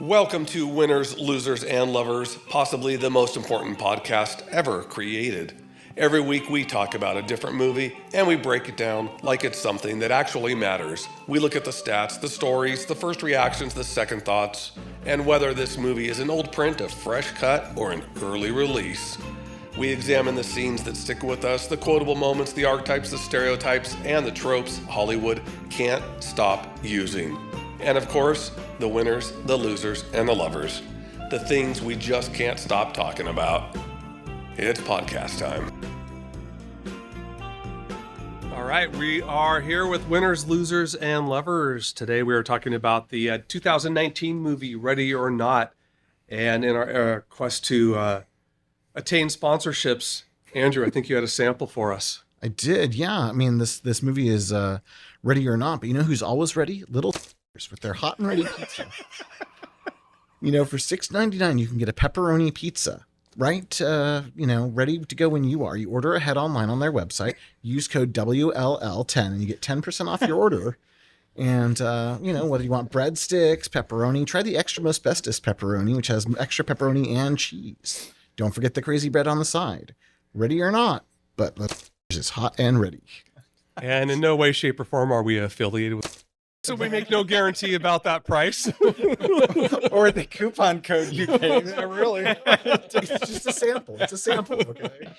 Welcome to Winners, Losers, and Lovers, possibly the most important podcast ever created. Every week we talk about a different movie and we break it down like it's something that actually matters. We look at the stats, the stories, the first reactions, the second thoughts, and whether this movie is an old print, a fresh cut, or an early release. We examine the scenes that stick with us, the quotable moments, the archetypes, the stereotypes, and the tropes Hollywood can't stop using. And of course, the winners, the losers, and the lovers. The things we just can't stop talking about. It's podcast time. All right, we are here with winners, losers, and lovers. Today we are talking about the 2019 movie Ready or Not. And in our quest to attain sponsorships, Andrew, I think you had a sample for us. I did, yeah. I mean, this movie is Ready or Not, but you know who's always ready? Little with their hot and ready pizza. You know, for $6.99 you can get a pepperoni pizza, right? Ready to go when you are. You order ahead online on their website, use code WLL10, and you get 10% off your order. And, whether you want breadsticks, pepperoni, try the extra most bestest pepperoni, which has extra pepperoni and cheese. Don't forget the crazy bread on the side. Ready or not, but it's hot and ready. And in no way, shape, or form are we affiliated with. So we make no guarantee about that price. Or the coupon code you paid. Really. It's just a sample. It's a sample, okay?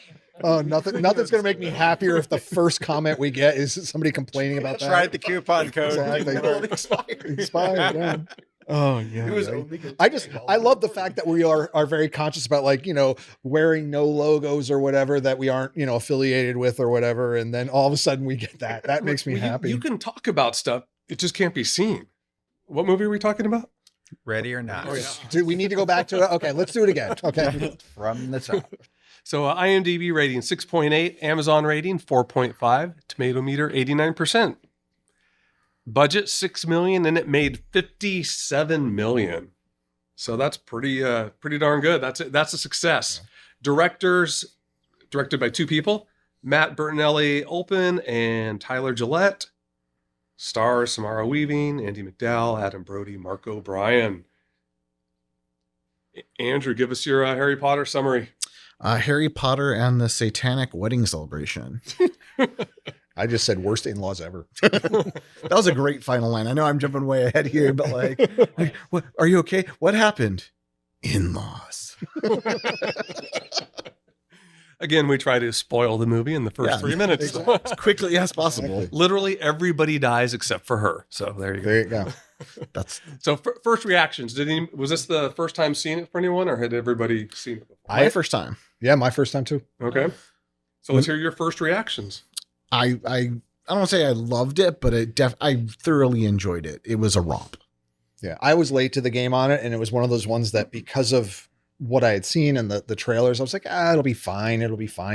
Oh, nothing's going to make me happier if the first comment we get is somebody complaining about that. Tried the coupon code. Exactly. Expired. Yeah. Oh yeah. It was I love the fact that we are very conscious about wearing no logos or whatever that we aren't, affiliated with or whatever. And then all of a sudden we get that. That makes me happy. You can talk about stuff. It just can't be seen. What movie are we talking about? Ready or Not. Oh, yeah. Do we need to go back to it? Okay, let's do it again. Okay. From the top. So IMDb rating 6.8, Amazon rating 4.5, tomato meter 89%. Budget $6 million and it made $57 million. So that's pretty darn good. That's a success. Directed by two people, Matt Bertinelli-Olpin and Tyler Gillette. Stars Samara Weaving, Andy McDowell, Adam Brody, Mark O'Brien. Andrew, give us your Harry Potter summary. Harry Potter and the Satanic Wedding Celebration. I just said worst in-laws ever. That was a great final line. I know I'm jumping way ahead here, but what, are you okay? What happened? In-laws. Again, we try to spoil the movie in the first 3 minutes. As quickly as possible. Exactly. Literally everybody dies except for her. So there you go. There you go. So first reactions. Was this the first time seeing it for anyone, or had everybody seen it before? My first time. Yeah, my first time too. Okay. So let's hear your first reactions. I don't want to say I loved it, but I thoroughly enjoyed it. It was a romp. Yeah, I was late to the game on it, and it was one of those ones that because of what I had seen in the trailers, I was like, it'll be fine.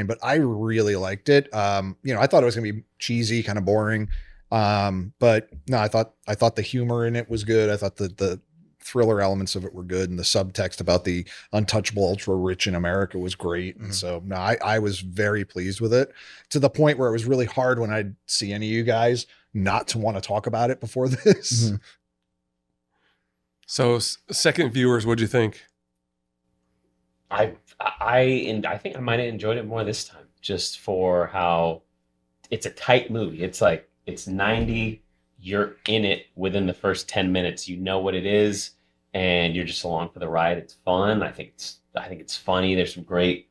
But I really liked it. I thought it was gonna be cheesy, kind of boring. But no, I thought the humor in it was good. I thought the thriller elements of it were good, and the subtext about the untouchable ultra rich in America was great. And so no, I was very pleased with it, to the point where it was really hard when I'd see any of you guys not to want to talk about it before this. Mm-hmm. So second viewers, what'd you think? I think I might have enjoyed it more this time, just for how it's a tight movie. It's like, it's 90, you're in it within the first 10 minutes. You know what it is, and you're just along for the ride. It's fun. I think it's funny. There's some great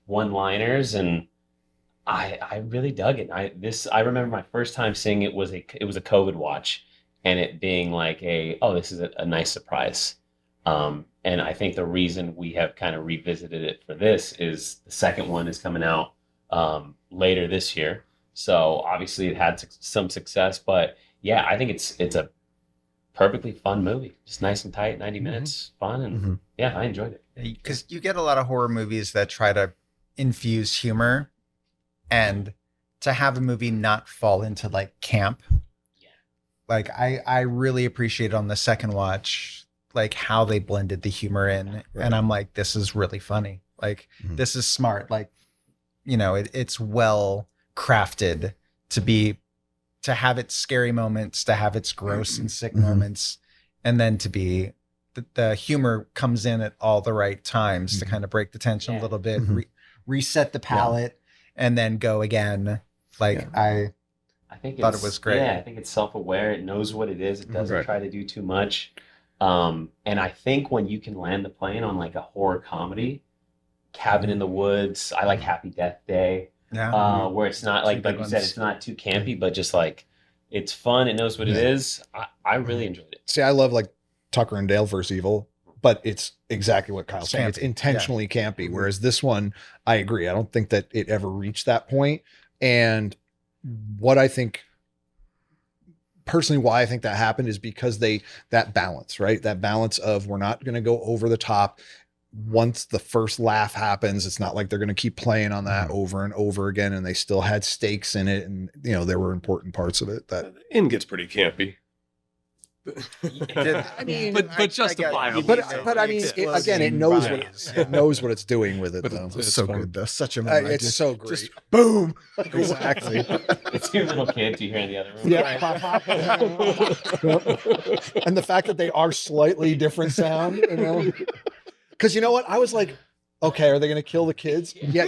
one-liners, and I really dug it. I remember my first time seeing it was a COVID watch, and it being like this is a nice surprise. And I think the reason we have kind of revisited it for this is the second one is coming out later this year. So obviously it had some success, but yeah, I think it's a perfectly fun movie. Just nice and tight, 90 minutes, fun. And yeah, I enjoyed it. Because you get a lot of horror movies that try to infuse humor, and to have a movie not fall into like camp. Yeah. Like I really appreciate on the second watch, like how they blended the humor in. Right. And I'm like, this is really funny. Like, this is smart. Like, it's well crafted to have its scary moments, to have its gross and sick moments, and then to be the humor comes in at all the right times to kind of break the tension a little bit, reset the palette, and then go again. Like I think thought it was great. Yeah, I think it's self-aware. It knows what it is. It doesn't try to do too much. And I think when you can land the plane on like a horror comedy, Cabin in the Woods, I like Happy Death Day, where it's not like you said, it's not too campy, but just like it's fun. It knows what it is. I really enjoyed it. See, I love like Tucker and Dale vs. Evil, but it's exactly what Kyle's saying. It's intentionally campy. Whereas this one, I agree. I don't think that it ever reached that point. And what I think personally, why I think that happened is because that balance, right? That balance of we're not going to go over the top. Once the first laugh happens, it's not like they're going to keep playing on that over and over again. And they still had stakes in it. And, you know, there were important parts of it that The end gets pretty campy. I mean, but justifiable. But I mean, again, it knows what it's doing with it, But though. It's so good, though. Such a It's so great. Just boom. Exactly. It's your little kid you hear in the other room. Yeah. And the fact that they are slightly different sound, you know, because you know what? I was like, okay, are they going to kill the kids? Yeah,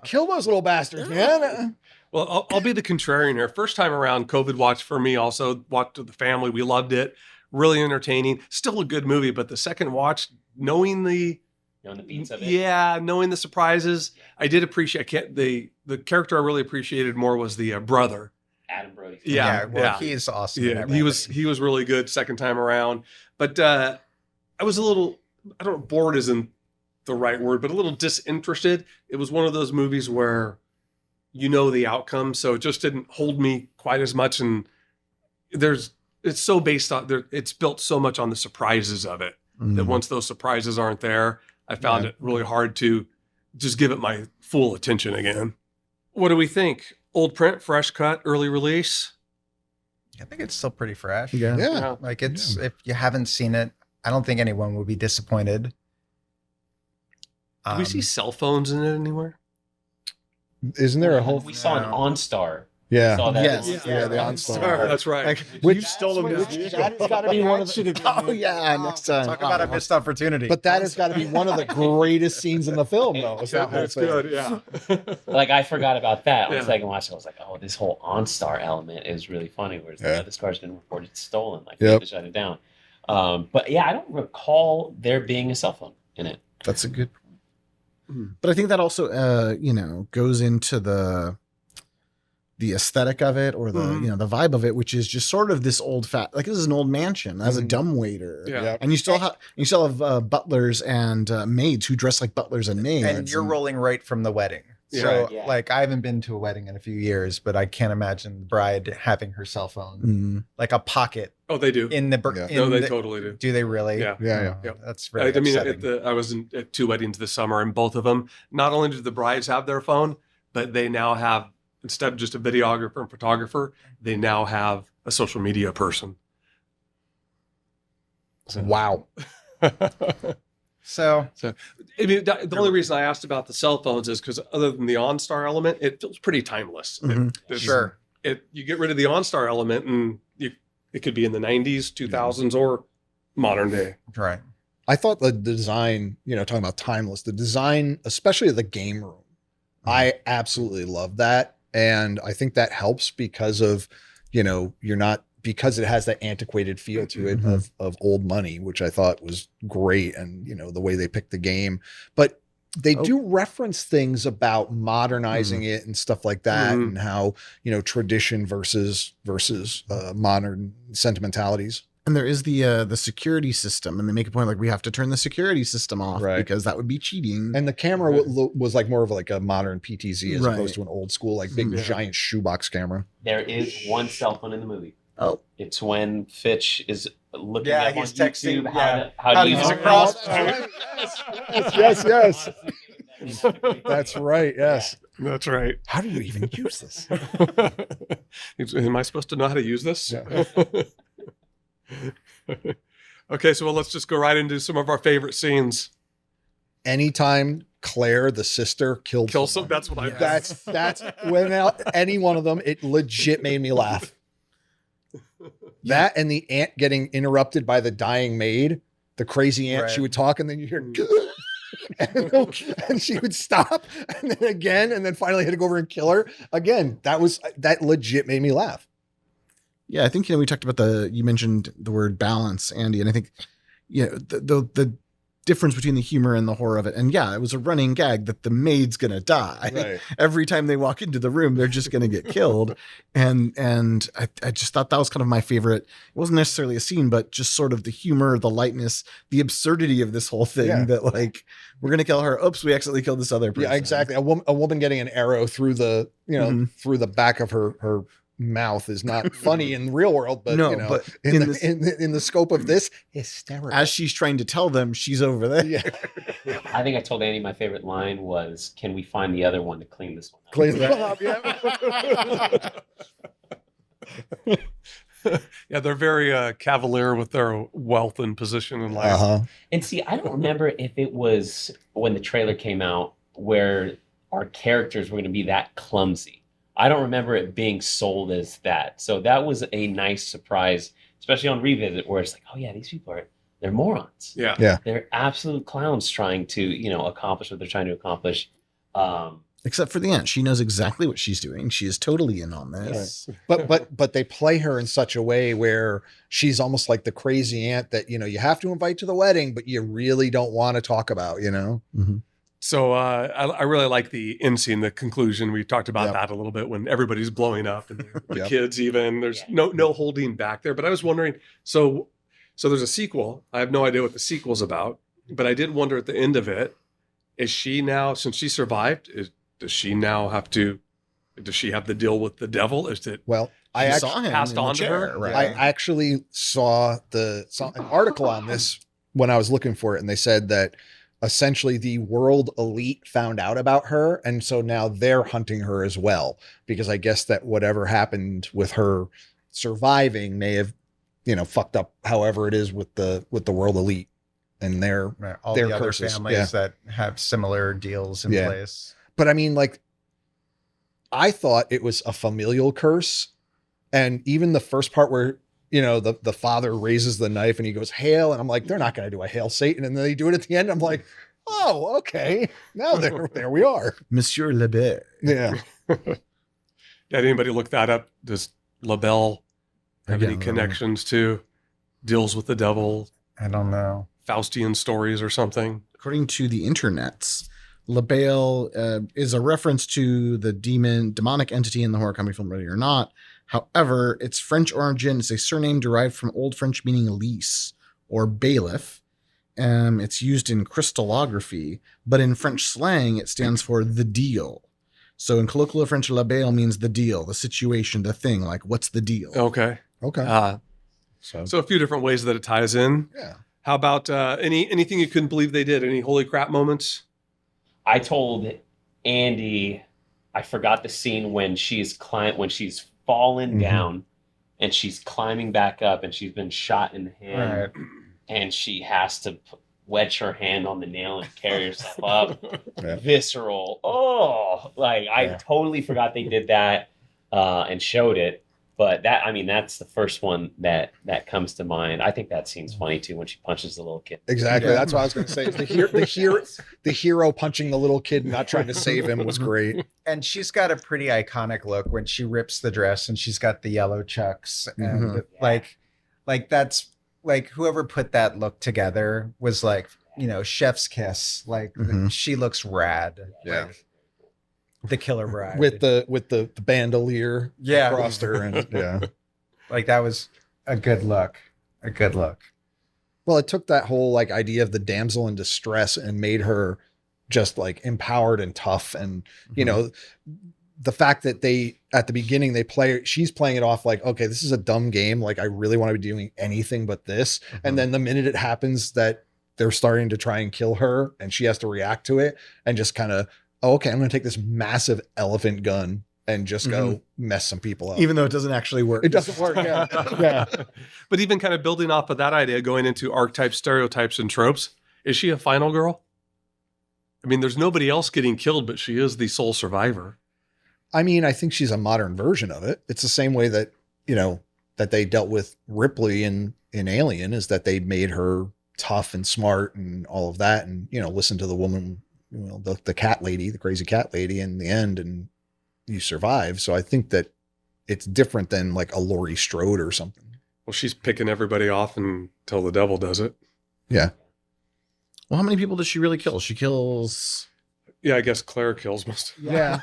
kill those little bastards, man. Well, I'll be the contrarian here. First time around, COVID watch for me also. Watched with the family. We loved it. Really entertaining. Still a good movie, but the second watch, knowing the beats of it. Yeah, knowing the surprises, I did appreciate. The character I really appreciated more was the brother. Adam Brody. Yeah, he is awesome. Yeah, he was really good second time around. But I was a little, I don't know, bored isn't the right word, but a little disinterested. It was one of those movies where you know the outcome, so it just didn't hold me quite as much. And it's so based on it's built so much on the surprises of it that once those surprises aren't there, I found it really hard to just give it my full attention again. What do we think? Old print, fresh cut, early release? I think it's still pretty fresh. Yeah. Like if you haven't seen it, I don't think anyone will be disappointed. Do we see cell phones in it anywhere? Isn't there a whole? We saw an OnStar. Yeah. Saw that. Yeah, the OnStar. That's right. Which stole them. that has got to be one of the. Oh yeah, next time. Talk about a missed opportunity. But that has got to be one of the greatest scenes in the film, though. Is that whole thing. Yeah. Like I forgot about that on the second watch. I was like, oh, this whole OnStar element is really funny. Whereas the other car's been reported stolen. Like they have to shut it down. But yeah, I don't recall there being a cell phone in it. That's a good point. But I think that also, goes into the aesthetic of it, or the the vibe of it, which is just sort of this like this is an old mansion as a dumbwaiter, and you still have butlers and maids who dress like butlers and maids, and you're rolling right from the wedding. So like I haven't been to a wedding in a few years, but I can't imagine the bride having her cell phone like a pocket. Oh, they do. In the they totally do. Do they really? Yeah. That's very. I mean, I was at 2 weddings this summer, and both of them, not only did the brides have their phone, but they now have, instead of just a videographer and photographer, they now have a social media person. Wow. So I mean, the only reason I asked about the cell phones is because other than the OnStar element, it feels pretty timeless. Sure. You get rid of the OnStar element, and it could be in the 90s, 2000s, or modern day. Right. I thought the design, talking about timeless, the design, especially of the game room, I absolutely love that. And I think that helps because of, because it has that antiquated feel to it of old money, which I thought was great. And, the way they picked the game, but they do reference things about modernizing it and stuff like that, and how, tradition versus modern sentimentalities. And there is the security system, and they make a point like we have to turn the security system off because that would be cheating. And the camera was like more of like a modern PTZ as opposed to an old school, like big giant shoebox camera. There is one cell phone in the movie. Oh, it's when Fitch is looking he's on texting, YouTube how to use a cross. Yes. That's right. Yes. That's right. How do you even use this? Am I supposed to know how to use this? Yeah. Okay, so let's just go right into some of our favorite scenes. Anytime Claire, the sister, kills some. That's what I. That's when any one of them, it legit made me laugh. That and the aunt getting interrupted by the dying maid. the crazy aunt, she Right. would talk and then you hear, and she would stop and then again, and then finally had to go over and kill her again. That legit made me laugh. Yeah, I think, we talked about you mentioned the word balance, Andy, and I think, the difference between the humor and the horror of it. And yeah, it was a running gag that the maid's going to die. Right. Every time they walk into the room, they're just going to get killed. And I just thought that was kind of my favorite. It wasn't necessarily a scene, but just sort of the humor, the lightness, the absurdity of this whole thing, Yeah. that like, we're going to kill her. Oops, we accidentally killed this other person. Yeah, exactly. A woman getting an arrow through the, through the back of her mouth is not funny in the real world, but No, but in in the scope of this, hysterical. As she's trying to tell them, she's over there. Yeah. I think I told Andy my favorite line was, "Can we find the other one to clean this one up?" Clean that up, yeah. Yeah, they're very cavalier with their wealth and position in life. Uh-huh. And see, I don't remember if it was when the trailer came out where our characters were going to be that clumsy. I don't remember it being sold as that. So that was a nice surprise, especially on revisit, where it's like, oh yeah, these people they're morons. Yeah. Yeah. They're absolute clowns trying to, accomplish what they're trying to accomplish. Except for the aunt. She knows exactly what she's doing. She is totally in on this. But they play her in such a way where she's almost like the crazy aunt that, you have to invite to the wedding, but you really don't want to talk about, Mm-hmm. So I really like the end scene, the conclusion. We talked about Yep. that a little bit when everybody's blowing up and the Yep. kids even. There's no holding back there. But I was wondering, so there's a sequel. I have no idea what the sequel's about, but I did wonder at the end of it, is she now, since she survived, does she have the deal with the devil? Is it well, I She actually saw him passed in the on to chair, her? right? I actually saw an article on this when I was looking for it, and they said that essentially the world elite found out about her, and so now they're hunting her as well, because I guess that whatever happened with her surviving may have, fucked up however it is with the world elite and their Right. All their the other curses. families that have similar deals in Yeah. place. But I mean, like, I thought it was a familial curse. And even the first part where, the father raises the knife and he goes, "Hail." And I'm like, they're not going to do a "Hail Satan." And then they do it at the end. I'm like, oh, okay. Now there we are. Monsieur Lebet. Yeah. Did anybody look that up? Does LaBelle have Again, any connections to deals with the devil, I don't know. Faustian stories or something? According to the internets, LaBelle is a reference to the demonic entity in the horror comedy film Ready or Not. However, its French origin is a surname derived from Old French meaning lease or bailiff. It's used in crystallography, but in French slang, it stands for the deal. So in colloquial French, la belle means the deal, the situation, the thing, like what's the deal? Okay. Okay. So a few different ways that it ties in. Yeah. How about anything you couldn't believe they did? Any holy crap moments? I told Andy, I forgot the scene when she's fallen down and she's climbing back up and she's been shot in the hand Right. and she has to wedge her hand on the nail and carry herself up. Yeah. Visceral. Oh, like I totally forgot they did that and showed it. But that's the first one that comes to mind. I think that scene's funny too when she punches the little kid. Exactly. Yeah. That's what I was going to say. The hero punching the little kid, not trying to save him, was great. And she's got a pretty iconic look when she rips the dress and she's got the yellow chucks. And like that's like whoever put that look together was like, chef's kiss. Like she looks rad. Yeah. Like, the killer bride. With the bandolier Yeah. across her. And yeah. Like that was a good look. A good look. Well, it took that whole like idea of the damsel in distress and made her just like empowered and tough. And, the fact that at the beginning, she's playing it off like, okay, this is a dumb game. Like I really want to be doing anything but this. And then the minute it happens that they're starting to try and kill her and she has to react to it and just kind of, oh, okay, I'm going to take this massive elephant gun and just go mess some people up. Even though it doesn't actually work. It doesn't work. Yeah. Yeah. But even kind of building off of that idea, going into archetypes, stereotypes, and tropes, is she a final girl? I mean, there's nobody else getting killed, but she is the sole survivor. I mean, I think she's a modern version of it. It's the same way that, that they dealt with Ripley in Alien, is that they made her tough and smart and all of that, and listen to the woman, the cat lady, the crazy cat lady in the end, and you survive. So I think that it's different than like a Laurie Strode or something. Well, she's picking everybody off until the devil does it. Yeah. Well, how many people does she really kill? She kills. Yeah, I guess Claire kills most. Yeah.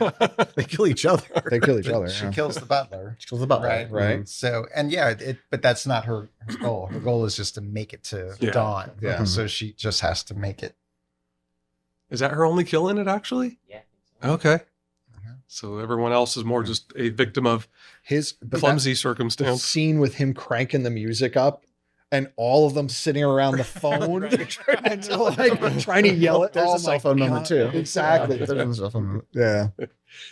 They kill each other. They kill each other. She yeah. kills the butler. She kills the butler. Right. Right. So, and yeah, but that's not her goal. Her goal is just to make it to Yeah. dawn. Yeah. So she just has to make it. Is that her only kill in it, actually? Yeah. Okay. Mhm. So everyone else is more just a victim of But clumsy that circumstance. scene with him cranking the music up and all of them sitting around the phone and like trying to yell at. There's oh a cell my phone moment God. too. Exactly. Yeah, there's a cell phone moment. Yeah.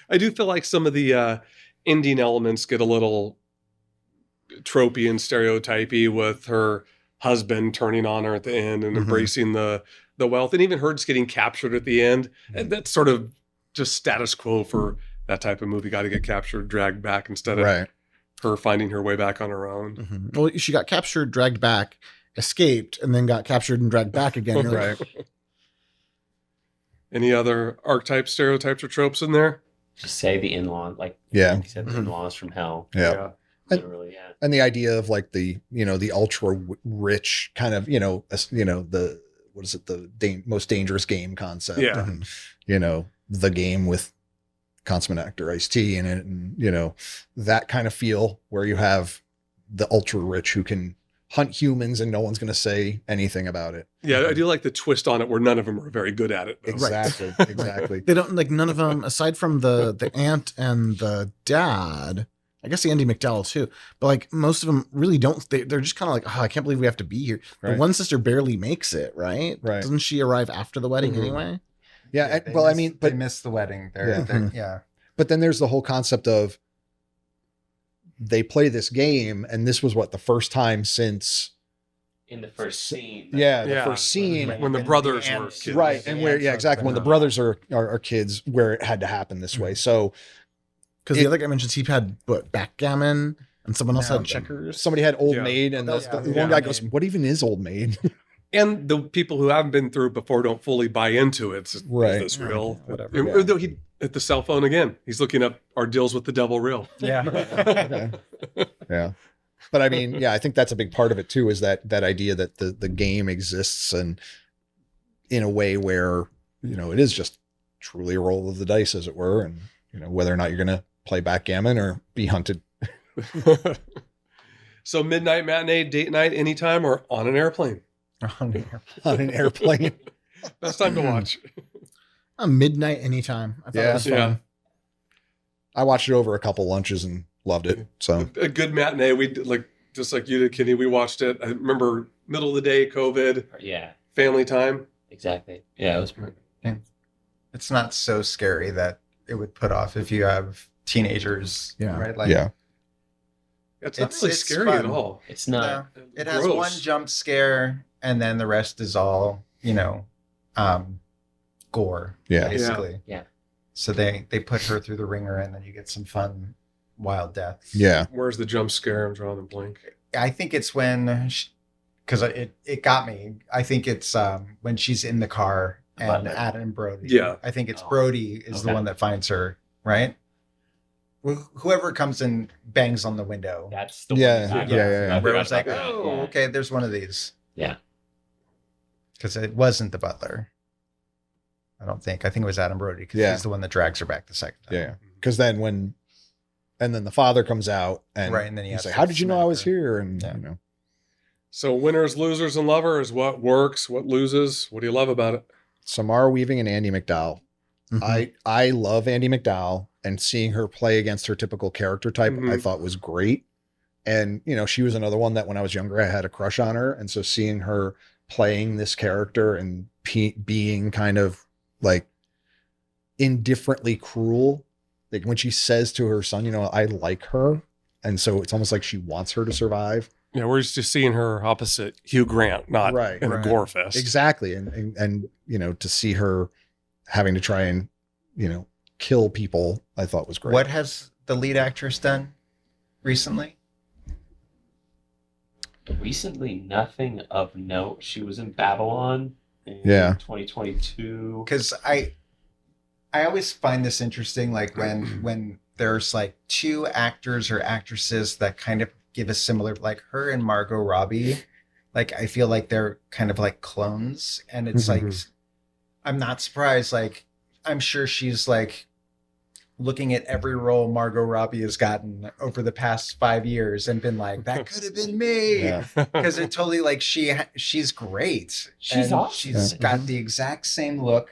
I do feel like some of the ending elements get a little tropey and stereotypy with her husband turning on her at the end and Mhm. embracing the wealth, and even her just getting captured at the end. And that's sort of just status quo for that type of movie. Got to get captured, dragged back instead of Right. her finding her way back on her own. Mhm. Well, she got captured, dragged back, escaped, and then got captured and dragged back again. You're like, Right. Any other archetypes, stereotypes, or tropes in there? Just say the in-law, like Yeah. you said, the Mhm. in-laws from hell. Yeah. And- Literally, yeah. And the idea of like the ultra rich kind of the what is it, the most dangerous game concept. Yeah. And, the game with consummate actor Ice-T in it, and that kind of feel where you have the ultra rich who can hunt humans and no one's going to say anything about it. Yeah, I do like the twist on it where none of them are very good at it. though. Exactly. Exactly. they don't like none of them aside from the aunt and the dad. I guess the Andy McDowell too, but like most of them really don't. They're just kind of like, oh, I can't believe we have to be here. The Right. one sister barely makes it, right? Right. Doesn't she arrive after the wedding Mhm. anyway? Yeah. They Well, I miss- mean, they but missed the wedding. Yeah. Yeah. But then there's the whole concept of they play this game, and this was what, the first time since In the first scene. the Yeah. first scene, When the brothers were kids. right? And where exactly when the brothers are kids, where it had to happen this Mm-hmm. way. So Because the other guy mentions he had backgammon, and someone else No, had checkers. somebody had Old Yeah. Maid, and That was the the- one yeah. guy goes, "What even is Old Maid?" And the people who haven't been through it before don't fully buy into it. Is Right. this real? Whatever. And- though he at the cell phone again. He's looking up our deals with the devil real. Yeah. Okay. Yeah. But I mean, yeah, I think that's a big part of it too, is that idea that the game exists and in a way where, it is just truly a roll of the dice, as it were. And, whether or not you're going to play backgammon or be hunted. So midnight matinee, date night, anytime, or on an airplane. On an airplane. Best time to watch. Midnight anytime. I thought Yeah. it was fun. Yeah. I watched it over a couple lunches and loved it. So A good matinee. We did, just like you did, Kenny. We watched it. I remember middle of the day, COVID, Yeah, family time. exactly. Yeah, it was perfect. It's not so scary that it would put off if you have teenagers. Yeah. Right. Like, yeah. It's not It's- really it's scary fun. at all. It's not. No, it has Gross. one jump scare, and then the rest is all gore. Yeah. Basically. Yeah. So they put her through the ringer, and then you get some fun, wild deaths. Yeah. Where's the jump scare? I'm drawing a blank. I think it's when, because it got me. I think it's when she's in the car and Butler. Adam Brody. Yeah. I think it's Oh, Brody is the okay. one that finds her, right? Whoever comes and bangs on the window. That's the Yeah, one. yeah. Where it was like, Yeah. oh, okay, there's one of these. Yeah. Because it wasn't the butler. I don't think. I think it was Adam Brody because Yeah. he's the one that drags her back the second time. Yeah. Because then and then the father comes out and Right, and then he he's has like, to "How did you know I smack was her." here?" And Yeah. So winners, losers, and lovers. What works? What loses? What do you love about it? Samara Weaving and Andy McDowell. Mhm. I love Andy McDowell, and seeing her play against her typical character type, Mhm. I thought was great. And she was another one that when I was younger, I had a crush on her, and so seeing her playing this character and being kind of like indifferently cruel, like when she says to her son, I like her, and so it's almost like she wants her to survive. Yeah, we're just seeing her opposite Hugh Grant, not Right, in right. a gore fest. Exactly. And to see her having to try and, kill people, I thought was great. What has the lead actress done recently? recently, nothing of note. She was in Babylon in Yeah. 2022. Because I always find this interesting, like when there's like two actors or actresses that kind of give a similar, like her and Margot Robbie, like I feel like they're kind of like clones, and it's like I'm not surprised. Like I'm sure she's like looking at every role Margot Robbie has gotten over the past 5 years and been like, that could have been me. Yeah. Because it totally like she's great. She's And awesome. She's got the exact same look.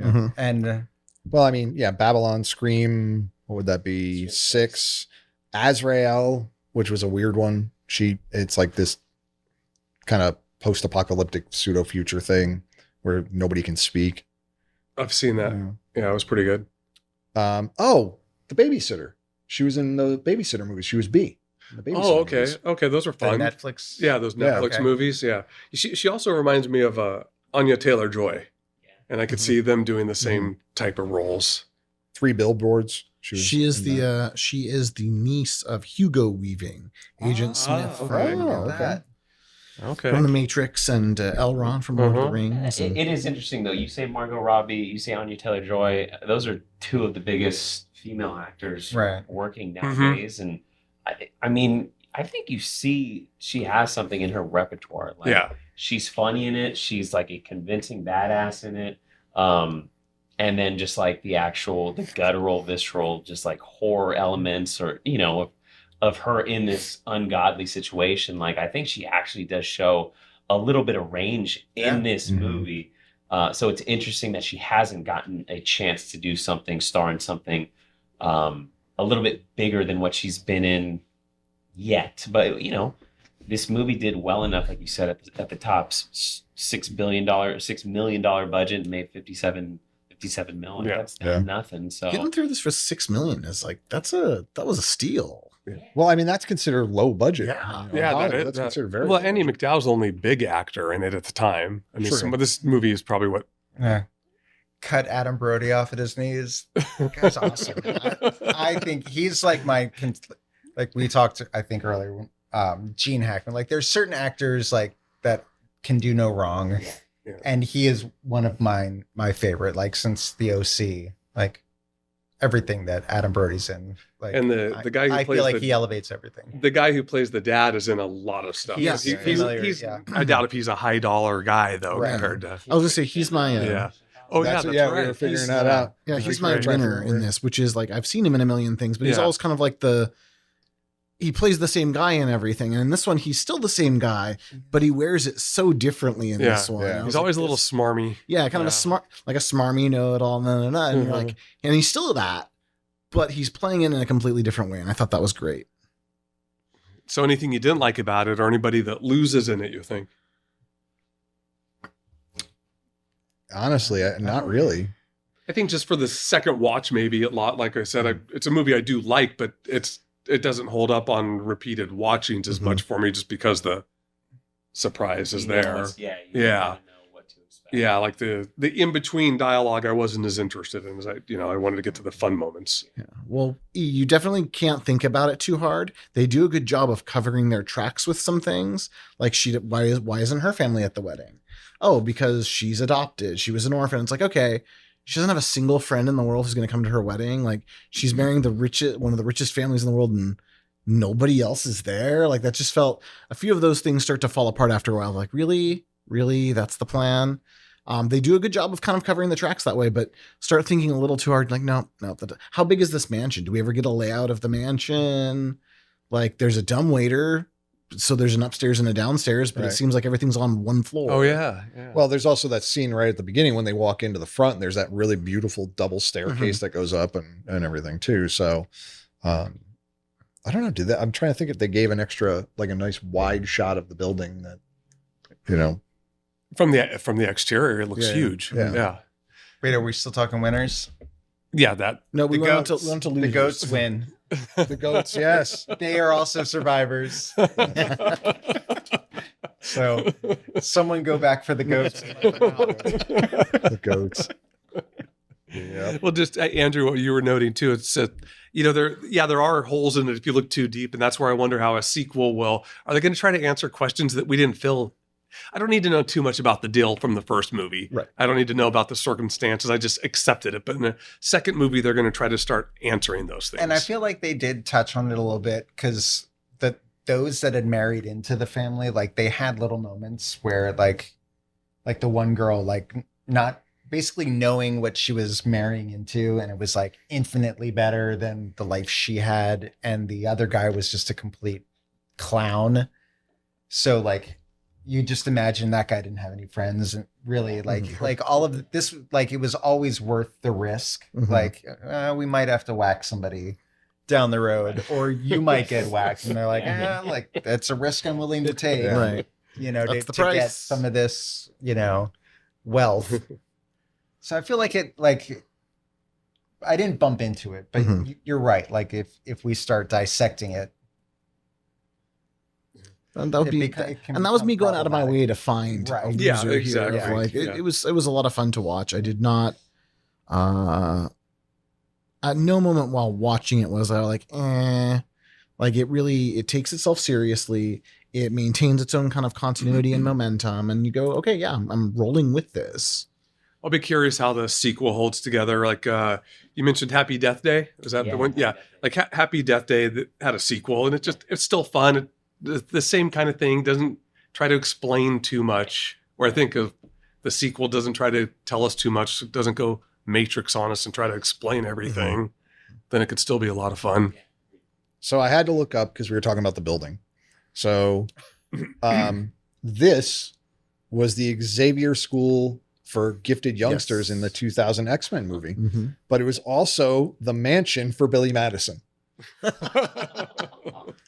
Mhm. And Well, I mean, yeah, Babylon, Scream, what would that be? 6. Azrael, which was a weird one. It's like this kind of post-apocalyptic pseudo-future thing where nobody can speak. I've seen that. Yeah, it was pretty good. Oh, The Babysitter. She was in the Babysitter movies. She was B. in the Babysitter Oh, okay. movies. Okay, those are the fun. Netflix. Yeah, those Yeah, Netflix okay. movies. Yeah. She also reminds me of Anya Taylor-Joy. And I could see them doing the same type of roles. 3 Billboards. She is in that. the niece of Hugo Weaving, Agent Smith okay. from, okay. Okay. from The Matrix, and Elrond from Lord of the Uh-huh. Rings. and- It is interesting though. You say Margot Robbie, you say Anya Taylor-Joy. Those are two of the biggest female actors Right. working nowadays, and I mean, I think you see she has something in her repertoire. Like, Yeah. she's funny in it. She's like a convincing badass in it. And then just like the guttural, visceral, just like horror elements, or of her in this ungodly situation. Like I think she actually does show a little bit of range in this movie. So it's interesting that she hasn't gotten a chance to do something, star in something a little bit bigger than what she's been in yet. But this movie did well enough, like you said at the top, $6 million budget, and made 57 million. Yeah. That's Yeah. nothing. So Getting through this for $6 million is like that was a steal. Well, I mean, that's considered low budget. Yeah. Yeah, That's considered very well. low Annie budget. McDowell's the only big actor in it at the time. I mean, True. this movie is probably what. Yeah. Cut Adam Brody off at his knees. That guy's awesome. I think he's like like we talked, I think earlier, Gene Hackman. Like there's certain actors like that can do no wrong. Yeah. And he is one of my favorite, like since the OC, like everything that Adam Brody's in. Like, And the guy who I plays feel like he elevates everything. the guy who plays the dad is in a lot of stuff. Yes, He- familiar, he's yeah. I doubt if he's a high dollar guy though Right. compared to. I was gonna say he's my Yeah. Oh That's yeah, what- that's we right. were figuring He's- that out. Yeah, He's he's my great. winner in this, which is like I've seen him in a million things, but he's Yeah. always kind of like he plays the same guy in everything. And in this one, he's still the same guy, but he wears it so differently in Yeah, this one. yeah. I was He's like, always a little this- smarmy. yeah, kind of yeah. a smarmy know-it-all, and you're like, and he's still that, but he's playing it in a completely different way. And I thought that was great. So anything you didn't like about it, or anybody that loses in it, you think? Honestly, not really. I think just for the second watch, maybe a lot. Like I said, it's a movie I do like, but it doesn't hold up on repeated watchings as much for me, just because the surprise is there. Yeah. Yeah. Know what to expect. Yeah, like the in between dialogue, I wasn't as interested in as I wanted to get to the fun moments. Yeah. Well, you definitely can't think about it too hard. They do a good job of covering their tracks with some things. Like why isn't her family at the wedding? Oh, because she's adopted. She was an orphan. It's like, okay, she doesn't have a single friend in the world who's going to come to her wedding. Like she's marrying one of the richest families in the world, and nobody else is there. Like that just felt, a few of those things start to fall apart after a while. Like really, that's the plan. They do a good job of kind of covering the tracks that way, but start thinking a little too hard. Like, no. How big is this mansion? Do we ever get a layout of the mansion? Like there's a dumbwaiter. So there's an upstairs and a downstairs, but Right. it seems like everything's on one floor. Oh yeah. Well, there's also that scene right at the beginning when they walk into the front, and there's that really beautiful double staircase that goes up and everything too. So, I don't know. I'm trying to think if they gave an extra, like a nice wide shot of the building that, From the exterior, it looks Yeah, huge. yeah. Yeah. Wait, are we still talking winners? Yeah, that. No, we The went on goats. to The losers. goats win. the goats, yes. They are also survivors. So someone go back for the goats. The goats. Yeah. Well, just Andrew, what you were noting too, it's there are holes in it if you look too deep, and that's where I wonder how a sequel are they going to try to answer questions that we didn't fill? I don't need to know too much about the deal from the first movie. Right. I don't need to know about the circumstances. I just accepted it. But in the second movie, they're going to try to start answering those things. And I feel like they did touch on it a little bit because those that had married into the family, like they had little moments where like the one girl, like not basically knowing what she was marrying into, and it was like infinitely better than the life she had, and the other guy was just a complete clown. So like you just imagine that guy didn't have any friends, and really like all of this, like it was always worth the risk. Like we might have to whack somebody down the road, or you might get whacked, and they're like, like that's a risk I'm willing to take, Right. To get some of this, wealth. So I feel like I didn't bump into it, but you're right. Like if we start dissecting it, and that would and that was me going out of my way to find a loser here. Like it was a lot of fun to watch. I did not at no moment while watching it was I like, like it takes itself seriously. It maintains its own kind of continuity and momentum, and you go, okay, yeah, I'm rolling with this. I'll be curious how the sequel holds together. Like you mentioned Happy Death Day. Was that the one? Yeah. Like Happy Death Day that had a sequel, and it's still fun. The same kind of thing. Doesn't try to explain too much. Where I think of the sequel doesn't try to tell us too much. It doesn't go Matrix on us and try to explain everything. Then it could still be a lot of fun. So I had to look up because we were talking about the building. So this was the Xavier School for Gifted Youngsters in the 2000 X-Men movie, but it was also the mansion for Billy Madison.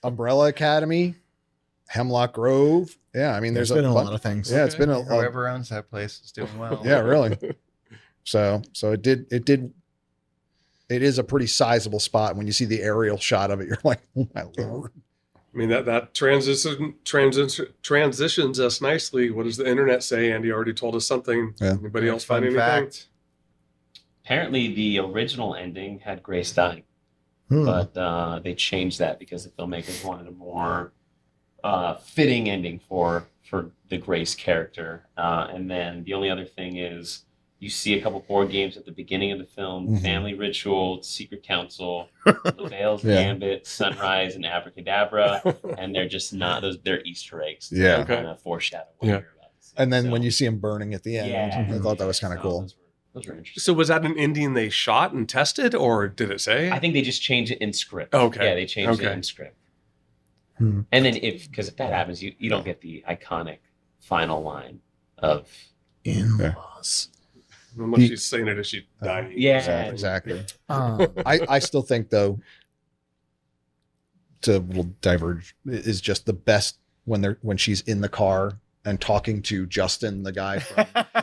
Umbrella Academy, Hemlock Grove. Yeah, I mean, there's been a lot of things. Yeah, it's been whoever owns that place is doing well. Yeah, really. So it is a pretty sizable spot. When you see the aerial shot of it, you're like, oh my Lord. I mean, that transitions us nicely. What does the internet say? Andy already told us something. Yeah. Anybody else find anything? Fact. Apparently, the original ending had Grace dying, but they changed that because the filmmakers wanted a more fitting ending for the Grace character. And then the only other thing is you see a couple board games at the beginning of the film: Family Ritual, Secret Council, The Veil's Gambit, Sunrise, and Abracadabra. And they're just not those. They're Easter eggs. Yeah, kind of foreshadow what you're about to see. And then when you see him burning at the end, I thought that was kind of cool. Those were interesting. So was that an ending they shot and tested, or did it say? I think they just changed it in script. Okay. Yeah, they changed it in script. And then because if that happens, you don't get the iconic final line of in-laws. Unless she's saying it as she died. Yeah, exactly. I still think, though, to will diverge, is just the best when she's in the car and talking to Justin, the guy,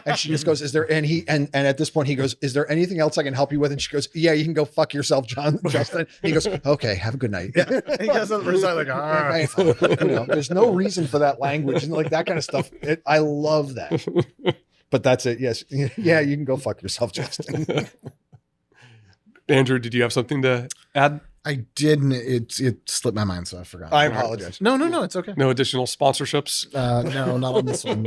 and she just goes, "Is there?" And at this point he goes, "Is there anything else I can help you with?" And she goes, "Yeah, you can go fuck yourself, Justin." He goes, "Okay, have a good night." He goes on the first side like, there's no reason for that language and like that kind of stuff. I love that. But that's it. Yes. Yeah, you can go fuck yourself, Justin. Andrew, did you have something to add? I didn't. It slipped my mind, so I forgot. I apologize. No, it's okay. No additional sponsorships? No, not on this one.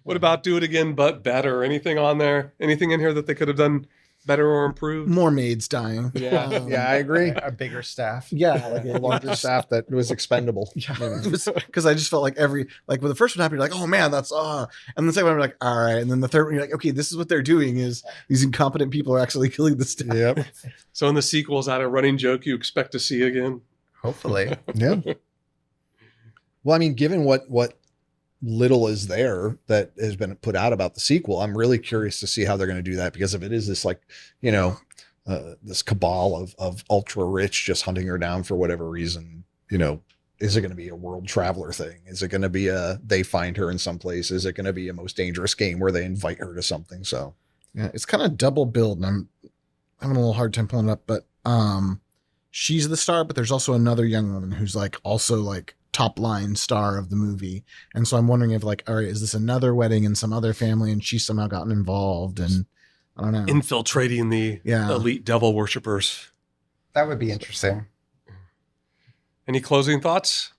What about Do It Again But Better? Anything on there? Anything in here that they could have done better or improved? More maids dying. Yeah, I agree. A bigger staff. Yeah, like a larger staff that was expendable. Because I just felt like when the first one happened, you're like, oh man, that's and the second one, you're like, all right, and then the third one, you're like, okay, this is what they're doing is these incompetent people are actually killing the staff. Yep. So in the sequel, is that a running joke you expect to see again? Hopefully. Yeah. Well, I mean, given what little is there that has been put out about the sequel, I'm really curious to see how they're going to do that, because if it is this this cabal of ultra rich just hunting her down for whatever reason, is it going to be a world traveler thing? Is it going to be they find her in some place? Is it going to be a Most Dangerous Game where they invite her to something? So yeah, it's kind of double billed, and I'm having a little hard time pulling it up, but she's the star, but there's also another young woman who's also top line star of the movie. And so I'm wondering if all right, is this another wedding in some other family and she's somehow gotten involved, and I don't know. Infiltrating the elite devil worshippers. That would be interesting. Any closing thoughts?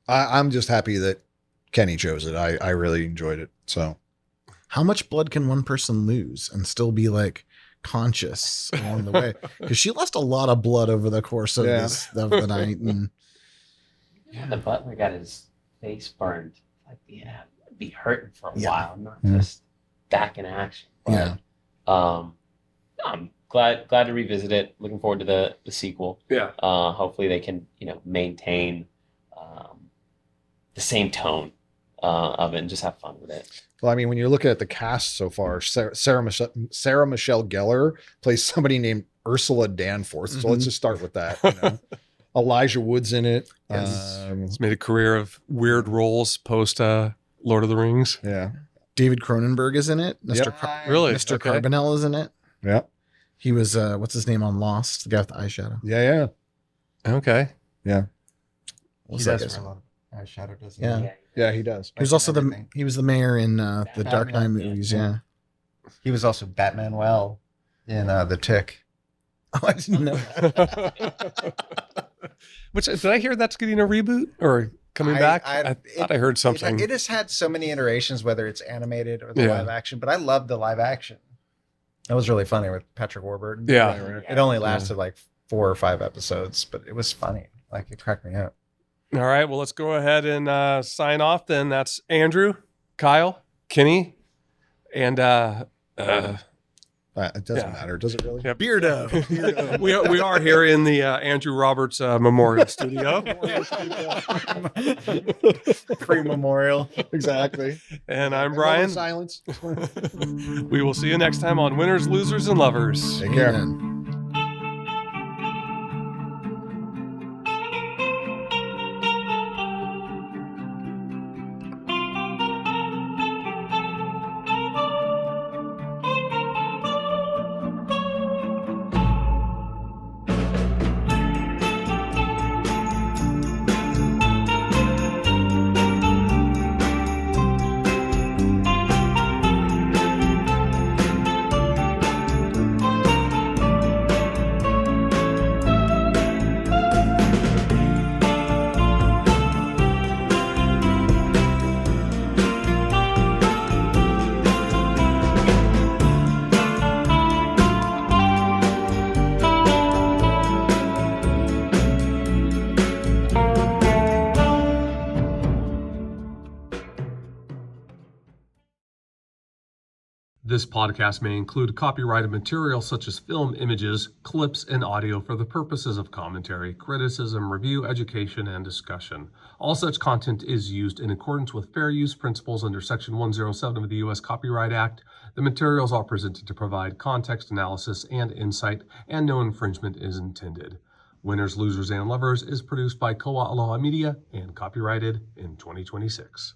I'm just happy that Kenny chose it. I really enjoyed it. So How much blood can one person lose and still be like conscious along the way? Because she lost a lot of blood over the course of of the night. And Yeah, the butler got his face burned. Like, yeah, it'd be hurting for a Yeah. while, not Mhm. just back in action. But, Yeah. I'm glad to revisit it. Looking forward to the sequel. Yeah. Hopefully they can maintain the same tone of it and just have fun with it. well, I mean, when you're looking at the cast so far, Sarah Michelle Gellar plays somebody named Ursula Danforth. So let's just start with that. You know? Elijah Wood's in it. Yes. He's made a career of weird roles post Lord of the Rings. Yeah. David Cronenberg is in it. Mr. Yep. Really? Mr. Okay. Carbonell is in it. Yeah. He was what's his name on Lost? The guy with the eyeshadow. Yeah. Okay. What was He that does guy's- wear a lot of eyeshadow, doesn't Yeah. he? Yeah, he does. He was also Everything. he was the mayor in the Dark Knight Batman, movies. yeah. Yeah. He was also Batman Well in The Tick. Oh, I didn't know that. Which did I hear that's getting a reboot or coming back? I thought I heard something. It has had so many iterations, whether it's animated or the Yeah. live action, but I love the live action. That was really funny with Patrick Warburton. Yeah. Right. It only lasted like 4 or 5 episodes, but it was funny. Like, it cracked me up. All right. Well, let's go ahead and sign off then. That's Andrew, Kyle, Kenny, and It doesn't Yeah. matter, does it really? yeah, Beardo. we are here in the Andrew Roberts Memorial Studio. Pre-memorial. Exactly. And I'm And Brian. Silence. We will see you next time on Winners, Losers, and Lovers. Take care. Amen. This podcast may include copyrighted material such as film, images, clips, and audio for the purposes of commentary, criticism, review, education, and discussion. All such content is used in accordance with fair use principles under Section 107 of the U.S. Copyright Act. The materials are presented to provide context analysis and insight, and no infringement is intended. Winners, Losers, and Lovers is produced by Koa Aloha Media and copyrighted in 2026.